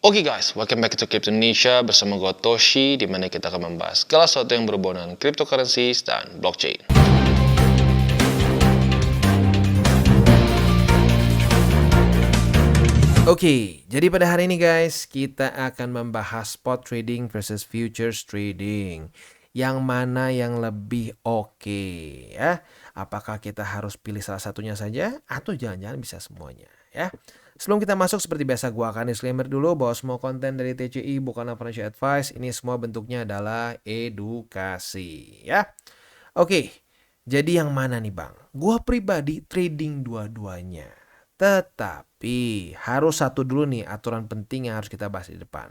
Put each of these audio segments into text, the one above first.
Oke guys, welcome back to Crypto Indonesia bersama gue Toshi, di mana kita akan membahas segala sesuatu yang berhubungan dengan cryptocurrencies dan blockchain. Oke, jadi pada hari ini guys, kita akan membahas spot trading versus futures trading. Yang mana yang lebih oke ya? Apakah kita harus pilih salah satunya saja atau jangan-jangan bisa semuanya ya? Sebelum kita masuk, seperti biasa gua akan disclaimer dulu bahwa semua konten dari TCI bukanlah financial advice. Ini semua bentuknya adalah edukasi ya. Oke, jadi yang mana nih Bang? Gua pribadi trading dua-duanya. Tetapi harus satu dulu nih aturan penting yang harus kita bahas di depan.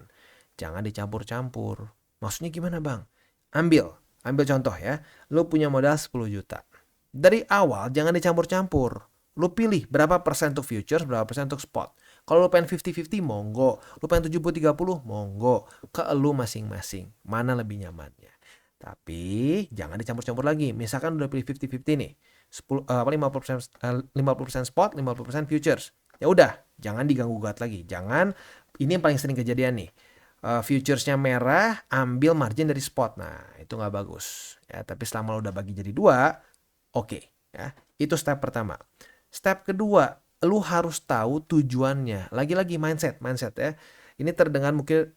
Jangan dicampur-campur. Maksudnya gimana Bang? Ambil contoh ya. Lu punya modal 10 juta. Dari awal jangan dicampur-campur. Lu pilih berapa persen untuk futures, berapa persen untuk spot. Kalau lu pengen 50-50 monggo. Lu pengen 70-30 monggo. Ke lu masing-masing. Mana lebih nyamannya. Tapi jangan dicampur-campur lagi. Misalkan udah pilih 50-50 nih. 50% spot, 50% futures. Ya udah, jangan diganggu gugat lagi. Jangan, ini yang paling sering kejadian nih. Futuresnya merah, ambil margin dari spot. Nah, itu nggak bagus. Ya, tapi selama lo udah bagi jadi dua, oke. Ya, itu step pertama. Step kedua, lu harus tahu tujuannya. Lagi-lagi mindset ya. Ini terdengar mungkin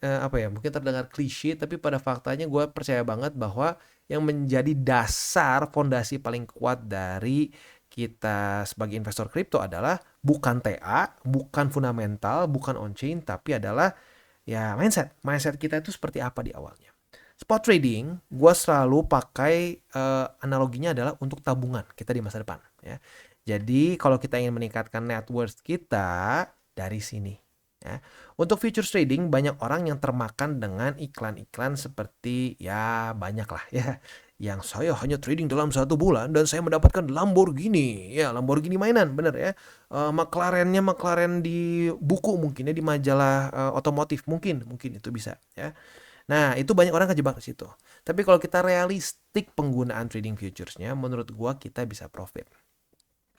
mungkin terdengar klise, tapi pada faktanya gue percaya banget bahwa yang menjadi dasar fondasi paling kuat dari kita sebagai investor kripto adalah bukan TA, bukan fundamental, bukan on-chain, tapi adalah ya mindset. Mindset kita itu seperti apa di awalnya. Spot trading, gue selalu pakai analoginya adalah untuk tabungan kita di masa depan. Ya. Jadi kalau kita ingin meningkatkan net worth kita dari sini. Ya. Untuk futures trading banyak orang yang termakan dengan iklan-iklan seperti ya banyak lah ya. Yang saya hanya trading dalam 1 bulan dan saya mendapatkan Lamborghini. Ya Lamborghini mainan bener ya. McLaren di buku mungkin ya, di majalah otomotif mungkin itu bisa ya. Nah, itu banyak orang kejebak di situ. Tapi kalau kita realistik penggunaan trading futuresnya, menurut gua kita bisa profit.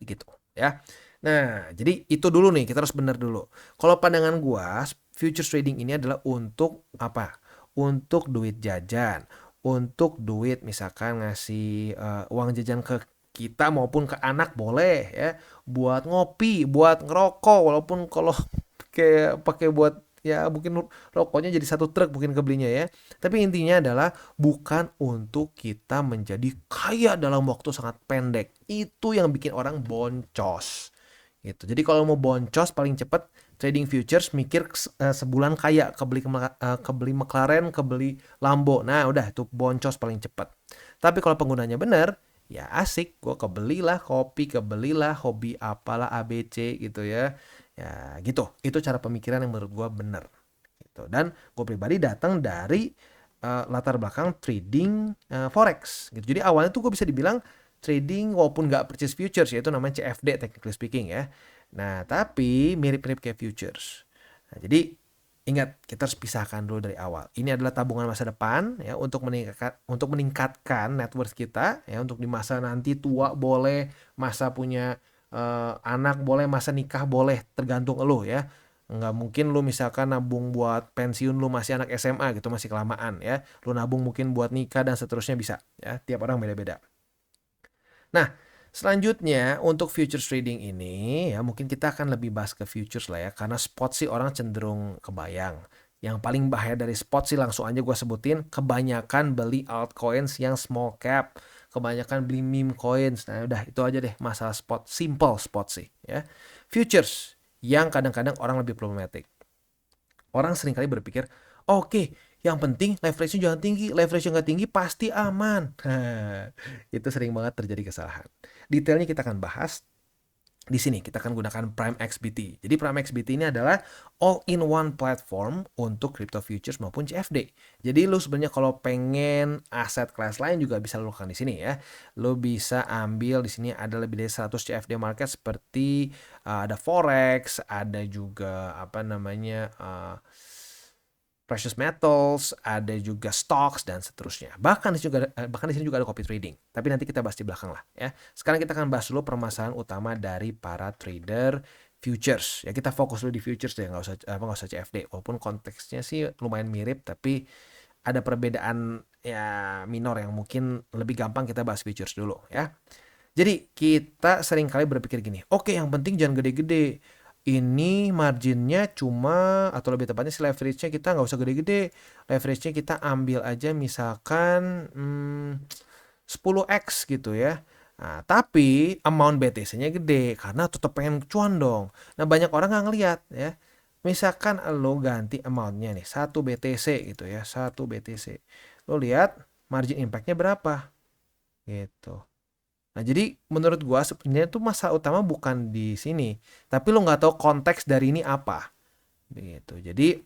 Gitu, ya. Nah, jadi itu dulu nih, kita harus benar dulu. Kalau pandangan gua, futures trading ini adalah untuk apa? Untuk duit jajan, untuk duit misalkan ngasih uang jajan ke kita maupun ke anak boleh ya, buat ngopi, buat ngerokok, walaupun kalau kayak pakai buat ya mungkin rokoknya jadi 1 truk mungkin kebelinya ya. Tapi intinya adalah bukan untuk kita menjadi kaya dalam waktu sangat pendek. Itu yang bikin orang boncos. Gitu. Jadi kalau mau boncos paling cepat trading futures mikir sebulan kaya kebeli McLaren, kebeli Lambo. Nah, udah itu boncos paling cepat. Tapi kalau penggunanya benar, ya asik. Gue kebelilah kopi, kebelilah hobi apalah ABC gitu ya. Ya gitu, itu cara pemikiran yang menurut gue bener gitu. Dan gue pribadi datang dari latar belakang trading forex gitu. Jadi awalnya tuh gue bisa dibilang trading walaupun nggak purchase futures, yaitu namanya CFD technically speaking ya. Nah tapi mirip-mirip kayak futures. Nah, jadi ingat, kita harus pisahkan dulu dari awal. Ini adalah tabungan masa depan ya, untuk meningkatkan net worth kita ya, untuk di masa nanti tua boleh, masa punya anak boleh, masa nikah boleh, tergantung lo ya. Nggak mungkin lu misalkan nabung buat pensiun lu masih anak SMA gitu, masih kelamaan ya. Lu nabung mungkin buat nikah dan seterusnya bisa ya. Tiap orang beda-beda. Nah, selanjutnya untuk futures trading ini ya mungkin kita akan lebih bahas ke futures lah ya. Karena spot sih orang cenderung kebayang. Yang paling bahaya dari spot sih langsung aja gue sebutin, kebanyakan beli altcoins yang small cap, kebanyakan beli meme coins. Nah udah itu aja deh masalah spot, simple spot sih ya. Futures yang kadang-kadang orang lebih problematik. Orang seringkali berpikir, oke, yang penting leverage-nya jangan tinggi, leverage-nya nggak tinggi pasti aman. Itu sering banget terjadi kesalahan. Detailnya kita akan bahas di sini. Kita akan gunakan Prime XBT. Jadi Prime XBT ini adalah all-in-one platform untuk crypto futures maupun CFD. Jadi lu sebenarnya kalau pengen aset kelas lain juga bisa lu lakukan di sini ya. Lu bisa ambil di sini ada lebih dari 100 CFD market seperti ada forex, ada juga precious metals, ada juga stocks dan seterusnya. Bahkan di sini juga ada copy trading. Tapi nanti kita bahas di belakang lah ya. Sekarang kita akan bahas dulu permasalahan utama dari para trader futures. Ya kita fokus dulu di futures deh, nggak usah CFD. Walaupun konteksnya sih lumayan mirip, tapi ada perbedaan ya minor yang mungkin lebih gampang kita bahas futures dulu ya. Jadi kita sering kali berpikir gini, oke yang penting jangan gede-gede. Ini marginnya cuma, atau lebih tepatnya si leverage-nya kita nggak usah gede-gede. Leverage-nya kita ambil aja misalkan 10x gitu ya. Nah, tapi amount BTC-nya gede karena tetap pengen cuan dong. Nah, banyak orang nggak ngeliat ya. Misalkan lo ganti amount-nya nih 1 BTC gitu ya, 1 BTC. Lo lihat margin impact-nya berapa gitu. Nah, jadi menurut gua sebenarnya tuh masalah utama bukan di sini, tapi lo nggak tahu konteks dari ini apa. Begitu. Jadi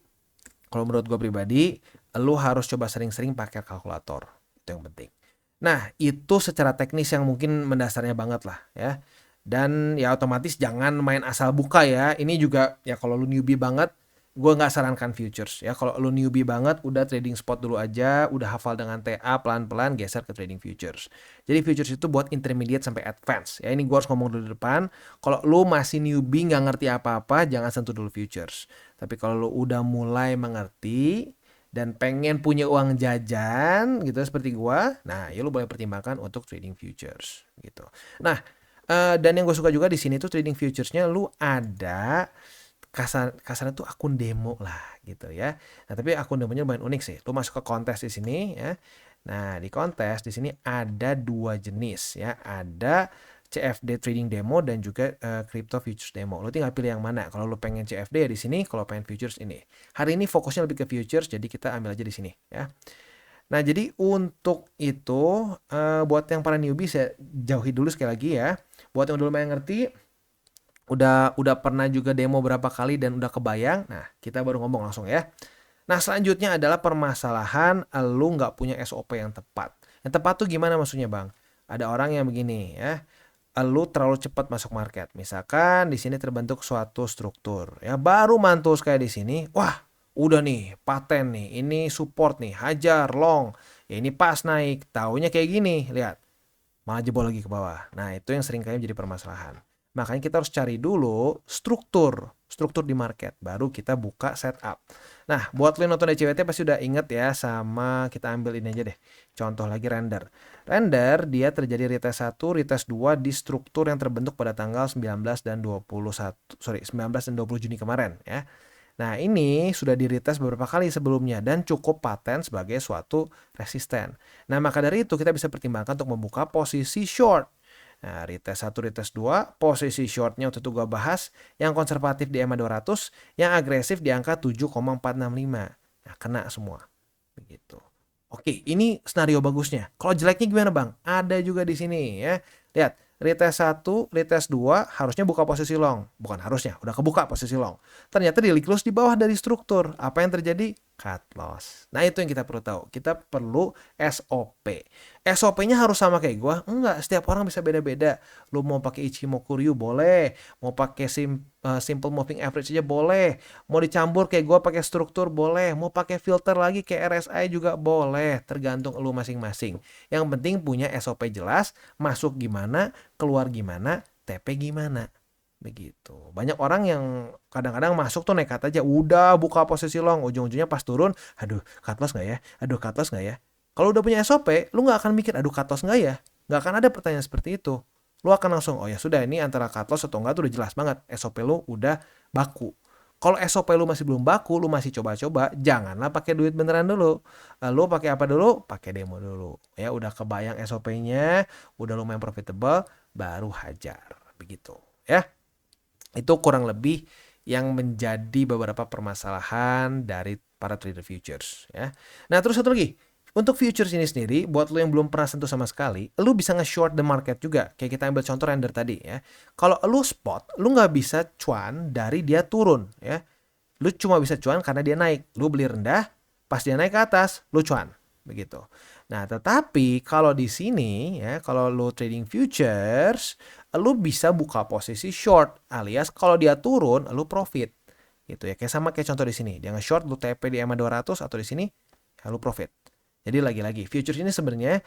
kalau menurut gua pribadi, lo harus coba sering-sering pakai kalkulator. Itu yang penting. Nah, itu secara teknis yang mungkin mendasarnya banget lah ya. Dan ya otomatis jangan main asal buka ya. Ini juga ya kalau lu newbie banget, gue nggak sarankan futures ya. Kalau lu newbie banget, udah trading spot dulu aja, udah hafal dengan TA, pelan-pelan geser ke trading futures. Jadi futures itu buat intermediate sampai advance ya. Ini gue harus ngomong dulu di depan. Kalau lu masih newbie nggak ngerti apa-apa, jangan sentuh dulu futures. Tapi kalau lu udah mulai mengerti dan pengen punya uang jajan gitu seperti gua, nah ya lu boleh pertimbangkan untuk trading futures gitu. Nah, dan yang gue suka juga di sini tuh trading futuresnya lu ada kasarnya tuh akun demo lah gitu ya. Nah, tapi akun demonya lumayan unik sih. Lu masuk ke kontes di sini ya. Nah, di kontes di sini ada 2 jenis ya. Ada CFD trading demo dan juga crypto futures demo. Lu tinggal pilih yang mana. Kalau lu pengen CFD ya di sini, kalau pengen futures ini. Hari ini fokusnya lebih ke futures, jadi kita ambil aja di sini ya. Nah, jadi untuk itu buat yang para newbie saya jauhi dulu sekali lagi ya. Buat yang dulu main ngerti, udah pernah juga demo berapa kali dan udah kebayang. Nah, kita baru ngomong langsung ya. Nah, selanjutnya adalah permasalahan lu nggak punya SOP yang tepat. Yang tepat tuh gimana maksudnya, Bang? Ada orang yang begini ya. Lu terlalu cepat masuk market. Misalkan di sini terbentuk suatu struktur. Ya, baru mantul kayak di sini. Wah, udah nih, paten nih. Ini support nih, hajar long. Ya ini pas naik. Taunya kayak gini, lihat. Malah jebol lagi ke bawah. Nah, itu yang sering kali jadi permasalahan. Makanya kita harus cari dulu struktur di market. Baru kita buka setup. Nah, buat lo yang nonton DCWT pasti udah inget ya sama kita ambil ini aja deh. Contoh lagi render. Render dia terjadi retest 1, retest 2 di struktur yang terbentuk pada tanggal 19 dan 19 dan 20 Juni kemarin ya. Nah, ini sudah di-retest beberapa kali sebelumnya dan cukup paten sebagai suatu resisten. Nah, maka dari itu kita bisa pertimbangkan untuk membuka posisi short. Nah, retest 1, retest 2, posisi shortnya waktu itu gue bahas, yang konservatif di EMA 200, yang agresif di angka 7,465. Nah, kena semua. Begitu. Oke, ini skenario bagusnya. Kalau jeleknya gimana, Bang? Ada juga di sini ya. Lihat, retest 1, retest 2 harusnya buka posisi long. Bukan harusnya, udah kebuka posisi long. Ternyata di close di bawah dari struktur. Apa yang terjadi? Cut loss. Nah, itu yang kita perlu tahu. Kita perlu SOP. SOP-nya harus sama kayak gua? Enggak, setiap orang bisa beda-beda. Lu mau pakai Ichimoku Ryu boleh, mau pakai simple moving average aja boleh, mau dicampur kayak gua pakai struktur boleh, mau pakai filter lagi kayak RSI juga boleh, tergantung lu masing-masing. Yang penting punya SOP jelas, masuk gimana, keluar gimana, TP gimana. Begitu. Banyak orang yang kadang-kadang masuk tuh nekat aja, udah buka posisi long, ujung-ujungnya pas turun, aduh cut loss nggak ya, aduh cut loss nggak ya. Kalau udah punya SOP, lu nggak akan mikir aduh cut loss nggak ya, nggak akan ada pertanyaan seperti itu. Lu akan langsung, oh ya sudah, ini antara cut loss atau enggak tuh udah jelas banget, SOP lu udah baku. Kalau SOP lu masih belum baku, lu masih coba-coba, janganlah pakai duit beneran dulu. Lu pakai apa dulu? Pakai demo dulu. Ya udah kebayang SOP-nya, udah lumayan profitable, baru hajar. Begitu, ya. Itu kurang lebih yang menjadi beberapa permasalahan dari para trader futures ya. Nah, terus satu lagi. Untuk futures ini sendiri, buat lo yang belum pernah sentuh sama sekali, lo bisa nge-short the market juga. Kayak kita ambil contoh render tadi ya. Kalau lo spot, lo nggak bisa cuan dari dia turun ya. Lo cuma bisa cuan karena dia naik. Lo beli rendah, pas dia naik ke atas, lo cuan. Begitu. Nah, tetapi kalau di sini ya, kalau lo trading futures, lo bisa buka posisi short alias kalau dia turun lo profit. Gitu ya. Kayak sama kayak contoh di sini. Dia nge-short lo TP di EMA 200 atau di sini ya lo profit. Jadi lagi-lagi futures ini sebenarnya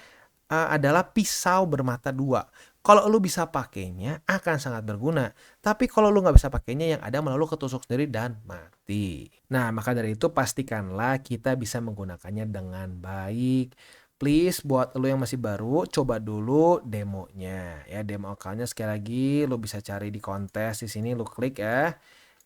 adalah pisau bermata dua. Kalau lu bisa pakainya akan sangat berguna. Tapi kalau lu nggak bisa pakainya yang ada malah lu ketusuk sendiri dan mati. Nah, maka dari itu pastikanlah kita bisa menggunakannya dengan baik. Please buat lu yang masih baru, coba dulu demonya. Ya, demo account-nya sekali lagi lu bisa cari di kontes di sini lu klik ya.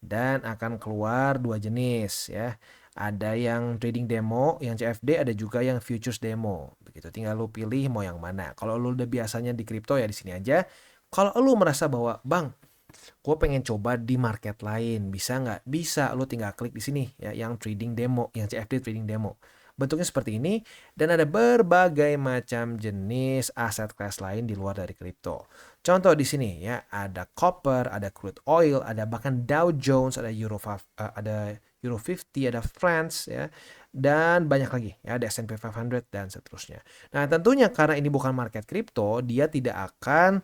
Dan akan keluar 2 jenis ya. Ada yang trading demo, yang CFD, ada juga yang futures demo. Begitu, tinggal lu pilih mau yang mana. Kalau lu udah biasanya di kripto ya di sini aja. Kalau lu merasa bahwa, "Bang, gue pengen coba di market lain, bisa nggak?" Bisa, lu tinggal klik di sini ya, yang trading demo, yang CFD trading demo. Bentuknya seperti ini, dan ada berbagai macam jenis aset kelas lain di luar dari kripto. Contoh di sini ya, ada copper, ada crude oil, ada bahkan Dow Jones, ada Euro 50, ada France ya, dan banyak lagi ya, ada S&P 500 dan seterusnya. Nah, tentunya karena ini bukan market kripto, dia tidak akan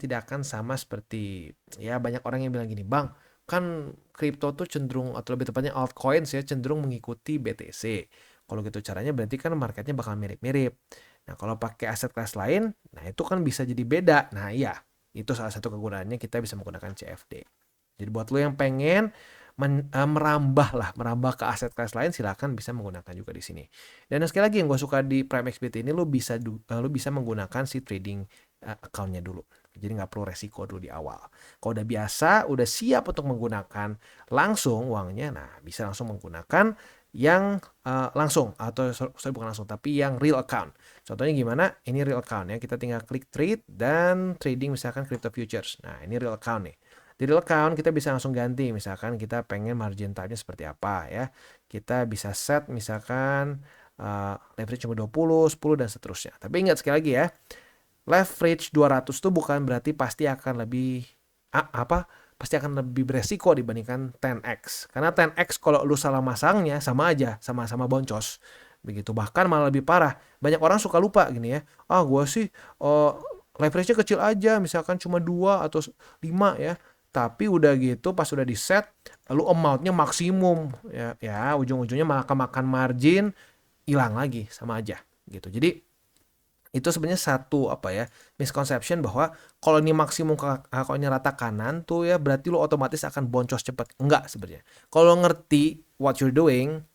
tidak akan sama seperti ya banyak orang yang bilang gini, "Bang, kan kripto tuh cenderung atau lebih tepatnya altcoins ya cenderung mengikuti BTC. Kalau gitu caranya berarti kan marketnya bakal mirip-mirip. Nah, kalau pakai aset kelas lain, nah itu kan bisa jadi beda." Nah, iya, itu salah satu kegunaannya kita bisa menggunakan CFD. Jadi buat lo yang pengen merambah ke aset kelas lain, silakan bisa menggunakan juga di sini. Dan sekali lagi yang gue suka di Prime XBT ini, lo bisa menggunakan si trading account-nya dulu. Jadi nggak perlu resiko dulu di awal. Kalau udah biasa, udah siap untuk menggunakan langsung uangnya, nah bisa langsung menggunakan yang langsung, atau sorry bukan langsung, tapi yang real account. Contohnya gimana? Ini real account ya, kita tinggal klik trade dan trading misalkan crypto futures. Nah, ini real account nih. Di real account kita bisa langsung ganti, misalkan kita pengen margin type-nya seperti apa ya. Kita bisa set misalkan leverage cuma 20, 10 dan seterusnya. Tapi ingat sekali lagi ya, leverage 200 tuh bukan berarti pasti akan lebih pasti akan lebih beresiko dibandingkan 10x. Karena 10x kalau lu salah masangnya sama aja, sama-sama boncos. Begitu, bahkan malah lebih parah. Banyak orang suka lupa gini ya. Gua sih leverage-nya kecil aja, misalkan cuma 2 atau 5 ya. Tapi udah gitu pas udah di set, lalu amount-nya maksimum ya ujung-ujungnya malah kemakan margin, hilang lagi sama aja gitu. Jadi itu sebenarnya satu misconception bahwa kalau ini maksimum kalau ini rata kanan tuh ya berarti lo otomatis akan boncos cepat. Enggak sebenarnya. Kalau ngerti what you're doing,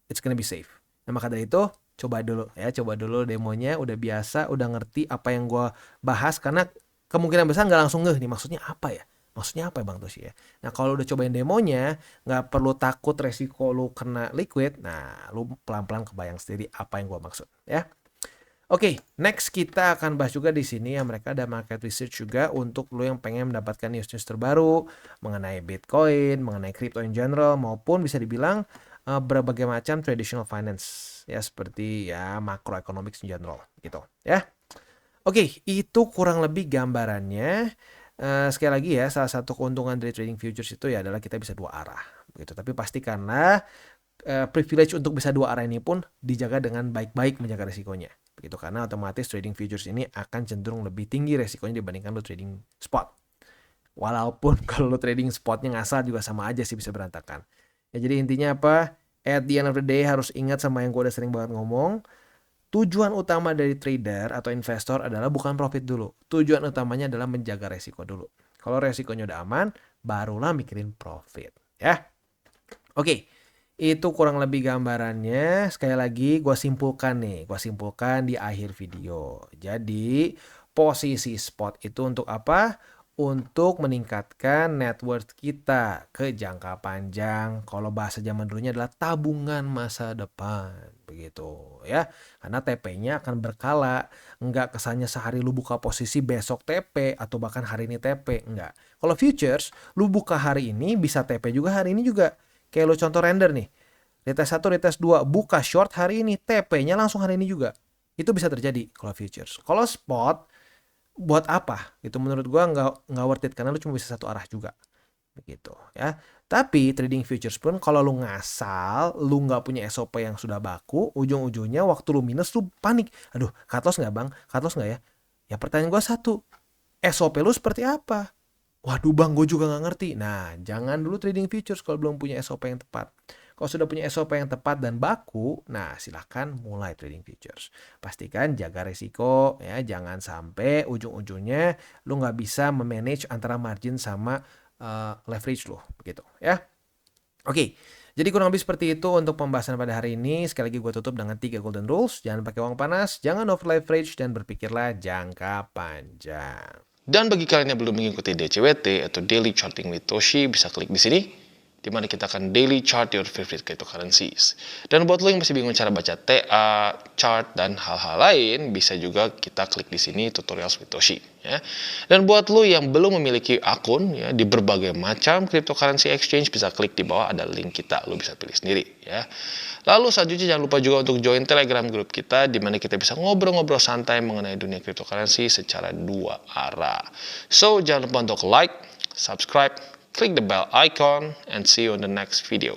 it's gonna be safe. Nah, maka dari itu coba dulu demonya, udah biasa, udah ngerti apa yang gue bahas, karena kemungkinan besar nggak langsung nih maksudnya apa ya Bang Toshi ya. Nah, kalau udah cobain demonya, nggak perlu takut resiko lu kena liquid. Nah, lu pelan-pelan kebayang sendiri apa yang gue maksud ya. Oke, next kita akan bahas juga di sini ya, mereka ada market research juga untuk lo yang pengen mendapatkan news-news terbaru mengenai Bitcoin, mengenai crypto in general, maupun bisa dibilang berbagai macam traditional finance ya, seperti ya macroeconomics in general gitu ya. Oke, itu kurang lebih gambarannya. Sekali lagi ya, salah satu keuntungan dari trading futures itu ya adalah kita bisa dua arah gitu. Tapi pastikanlah privilege untuk bisa dua arah ini pun dijaga dengan baik-baik, menjaga resikonya begitu, karena otomatis trading futures ini akan cenderung lebih tinggi resikonya dibandingkan lo trading spot. Walaupun kalau lo trading spotnya ngasal juga sama aja sih, bisa berantakan ya. Jadi intinya apa, at the end of the day harus ingat sama yang gue udah sering banget ngomong, tujuan utama dari trader atau investor adalah bukan profit dulu. Tujuan utamanya adalah menjaga resiko dulu. Kalau resikonya udah aman, barulah mikirin profit ya. Oke. Itu kurang lebih gambarannya. Sekali lagi gue simpulkan di akhir video. Jadi posisi spot itu untuk apa? Untuk meningkatkan net worth kita ke jangka panjang. Kalau bahasa zaman dulunya adalah tabungan masa depan. Begitu ya. Karena TP-nya akan berkala. Enggak kesannya sehari lu buka posisi besok TP atau bahkan hari ini TP. Enggak. Kalau futures, lu buka hari ini bisa TP juga hari ini juga. Kayak lo contoh render nih, retest 1, retest 2, buka short hari ini, TP-nya langsung hari ini juga. Itu bisa terjadi kalau futures. Kalau spot, buat apa? Itu menurut gua nggak worth it, karena lu cuma bisa satu arah juga. Begitu ya. Tapi trading futures pun kalau lu ngasal, lu nggak punya SOP yang sudah baku, ujung-ujungnya waktu lu minus lu panik. Aduh, cut loss nggak bang? Cut loss nggak ya? Ya pertanyaan gua satu, SOP lu seperti apa? Waduh bang, gue juga nggak ngerti. Nah, jangan dulu trading futures kalau belum punya SOP yang tepat. Kalau sudah punya SOP yang tepat dan baku, nah silahkan mulai trading futures. Pastikan jaga resiko ya, jangan sampai ujung-ujungnya lu nggak bisa memanage antara margin sama leverage lo, begitu ya. Oke, jadi kurang lebih seperti itu untuk pembahasan pada hari ini. Sekali lagi gue tutup dengan 3 golden rules. Jangan pakai uang panas, jangan over leverage, dan berpikirlah jangka panjang. Dan bagi kalian yang belum mengikuti DCWT atau Daily Charting with Toshi, bisa klik di sini, di mana kita akan daily chart your favorite cryptocurrencies. Dan buat lo yang masih bingung cara baca TA, chart, dan hal-hal lain, bisa juga kita klik di sini tutorials with Toshi. Ya. Dan buat lo yang belum memiliki akun ya, di berbagai macam cryptocurrency exchange, bisa klik di bawah ada link kita, lo bisa pilih sendiri. Ya. Lalu selanjutnya jangan lupa juga untuk join Telegram group kita, di mana kita bisa ngobrol-ngobrol santai mengenai dunia cryptocurrency secara 2 arah. So jangan lupa untuk like, subscribe, click the bell icon, and see you on the next video.